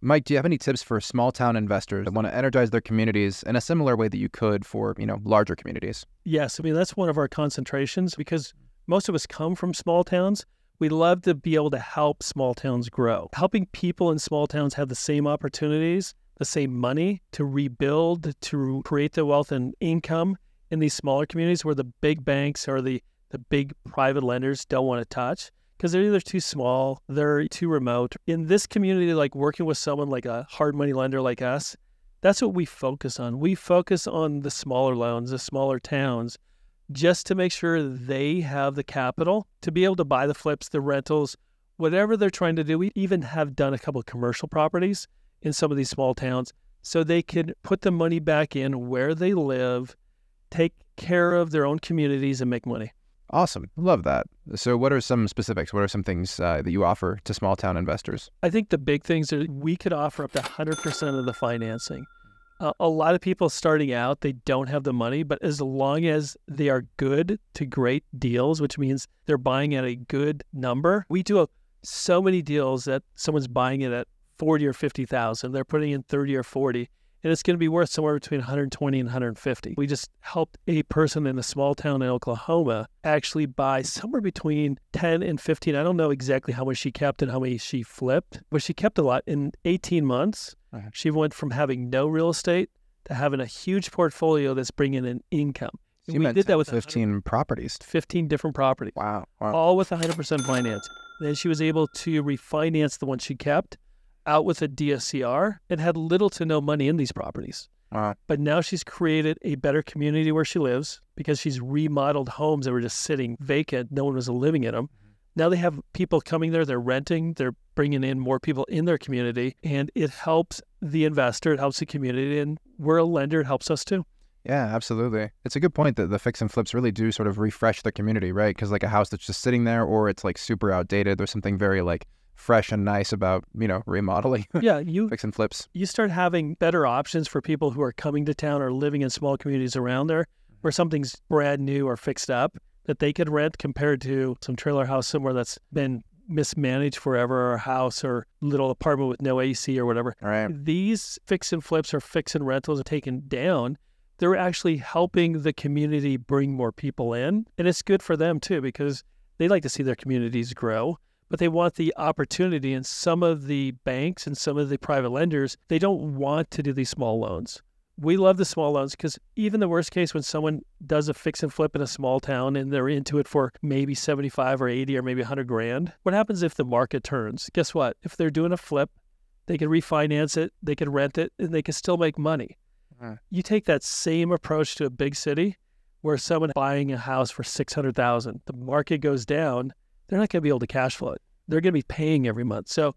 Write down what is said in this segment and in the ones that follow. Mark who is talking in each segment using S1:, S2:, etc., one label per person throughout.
S1: Mike, do you have any tips for small town investors that want to energize their communities in a similar way that you could for, larger communities?
S2: Yes, I mean, that's one of our concentrations because most of us come from small towns. We love to be able to help small towns grow. Helping people in small towns have the same opportunities, the same money to rebuild, to create the wealth and income in these smaller communities where the big banks or the big private lenders don't want to touch because they're either too small, they're too remote. In this community, like working with someone like a hard money lender like us, that's what we focus on. We focus on the smaller loans, the smaller towns, just to make sure they have the capital to be able to buy the flips, the rentals, whatever they're trying to do. We even have done a couple of commercial properties in some of these small towns so they can put the money back in where they live, take care of their own communities, and make money.
S1: Awesome. Love that. So what are some specifics? What are some things that you offer to small town investors?
S2: I think the big things are we could offer up to 100% of the financing. A lot of people starting out, they don't have the money, but as long as they are good to great deals, which means they're buying at a good number, we do so many deals that someone's buying it at 40 or 50,000. They're putting in 30 or 40. And it's going to be worth somewhere between 120 and 150. We just helped a person in a small town in Oklahoma actually buy somewhere between 10 and 15. I don't know exactly how much she kept and how many she flipped, but she kept a lot. In 18 months, she went from having no real estate to having a huge portfolio that's bringing in income.
S1: So you did that with 15 properties.
S2: 15 different properties.
S1: Wow.
S2: All with 100% finance. Then she was able to refinance the one she kept out with a DSCR and had little to no money in these properties.
S1: Wow.
S2: But now she's created a better community where she lives because she's remodeled homes that were just sitting vacant. No one was living in them. Now they have people coming there, they're renting, they're bringing in more people in their community, and it helps the investor, it helps the community, and we're a lender, it helps us too.
S1: Yeah, absolutely. It's a good point that the fix and flips really do sort of refresh the community, right? Because like a house that's just sitting there or it's like super outdated, there's something very like fresh and nice about, remodeling.
S2: Yeah,
S1: fix and flips.
S2: You start having better options for people who are coming to town or living in small communities around there where something's brand new or fixed up that they could rent compared to some trailer house somewhere that's been mismanaged forever, or a house or little apartment with no AC or whatever.
S1: All right.
S2: These fix and flips or fix and rentals are taken down. They're actually helping the community bring more people in. And it's good for them too because they like to see their communities grow. But they want the opportunity, and some of the banks and some of the private lenders, they don't want to do these small loans. We love the small loans because even the worst case when someone does a fix and flip in a small town and they're into it for maybe 75 or 80 or maybe 100 grand, what happens if the market turns? Guess what? If they're doing a flip, they can refinance it, they can rent it, and they can still make money. You take that same approach to a big city where someone buying a house for $600,000, the market goes down, they're not going to be able to cash flow it. They're going to be paying every month. So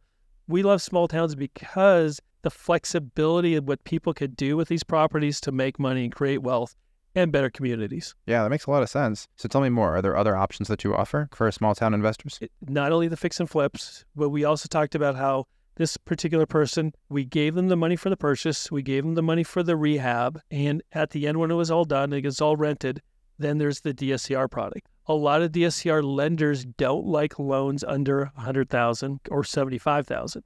S2: we love small towns because the flexibility of what people could do with these properties to make money and create wealth and better communities.
S1: Yeah, that makes a lot of sense. So tell me more. Are there other options that you offer for small town investors?
S2: Not only the fix and flips, but we also talked about how this particular person, we gave them the money for the purchase, we gave them the money for the rehab, and at the end when it was all done, it was all rented, then there's the DSCR product. A lot of DSCR lenders don't like loans under $100,000 or $75,000.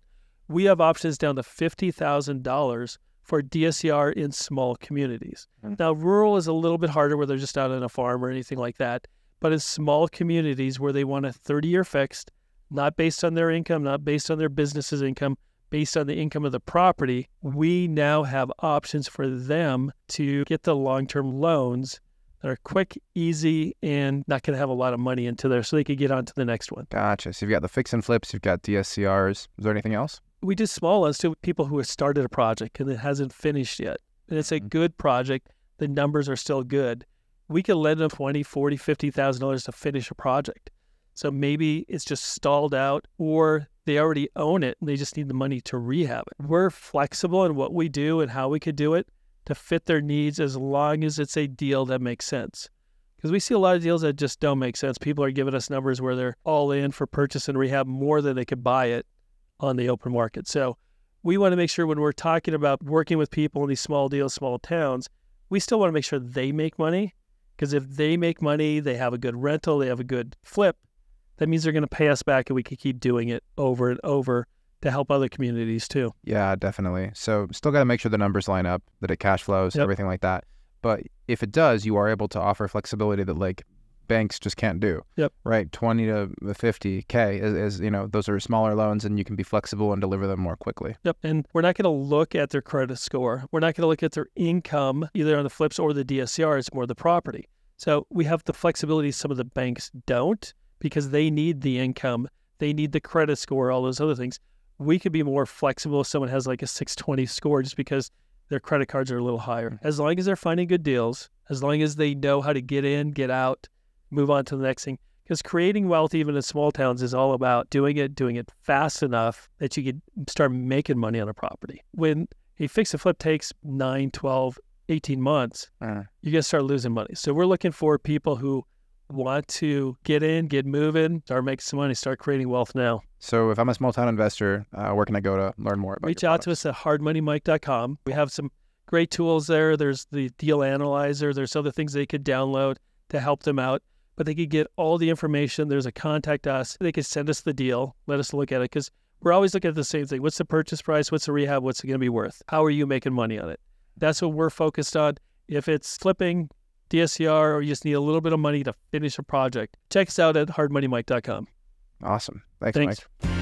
S2: We have options down to $50,000 for DSCR in small communities. Now, rural is a little bit harder where they're just out on a farm or anything like that. But in small communities where they want a 30-year fixed, not based on their income, not based on their business's income, based on the income of the property, we now have options for them to get the long-term loans that are quick, easy, and not going to have a lot of money into there so they could get on to the next one.
S1: Gotcha. So you've got the fix and flips, you've got DSCRs. Is there anything else?
S2: We do small loans to people who have started a project and it hasn't finished yet. And it's a good project. The numbers are still good. We can lend them $20,000, $40,000, $50,000 to finish a project. So maybe it's just stalled out or they already own it and they just need the money to rehab it. We're flexible in what we do and how we could do it to fit their needs as long as it's a deal that makes sense. Because we see a lot of deals that just don't make sense. People are giving us numbers where they're all in for purchase and rehab more than they could buy it on the open market. So we want to make sure when we're talking about working with people in these small deals, small towns, we still want to make sure they make money. Because if they make money, they have a good rental, they have a good flip, that means they're going to pay us back and we can keep doing it over and over to help other communities too.
S1: Yeah, definitely. So still got to make sure the numbers line up, that it cash flows,
S2: Yep.
S1: everything like that. But if it does, you are able to offer flexibility that like banks just can't do.
S2: Yep.
S1: Right. 20 to 50K is, you know, those are smaller loans and you can be flexible and deliver them more quickly.
S2: Yep. And we're not going to look at their credit score. We're not going to look at their income, either on the flips or the DSCR. It's more the property. So we have the flexibility some of the banks don't, because they need the income. They need the credit score, all those other things. We could be more flexible if someone has like a 620 score just because their credit cards are a little higher. As long as they're finding good deals, as long as they know how to get in, get out, move on to the next thing. Because creating wealth, even in small towns, is all about doing it fast enough that you can start making money on a property. When a fix and flip takes 9, 12, 18 months, you're going to start losing money. So we're looking for people who want to get in, get moving, start making some money, start creating wealth now.
S1: So if I'm a small town investor, where can I go to learn more about
S2: Reach
S1: your
S2: out to
S1: products?
S2: us at hardmoneymike.com. We have some great tools there. There's the deal analyzer. There's other things they could download to help them out. But they could get all the information. There's a contact us. They could send us the deal, let us look at it, because we're always looking at the same thing. What's the purchase price? What's the rehab? What's it going to be worth? How are you making money on it? That's what we're focused on. If it's flipping, DSCR, or you just need a little bit of money to finish a project, check us out at hardmoneymike.com.
S1: Awesome. Thanks,
S2: Thanks.
S1: Mike.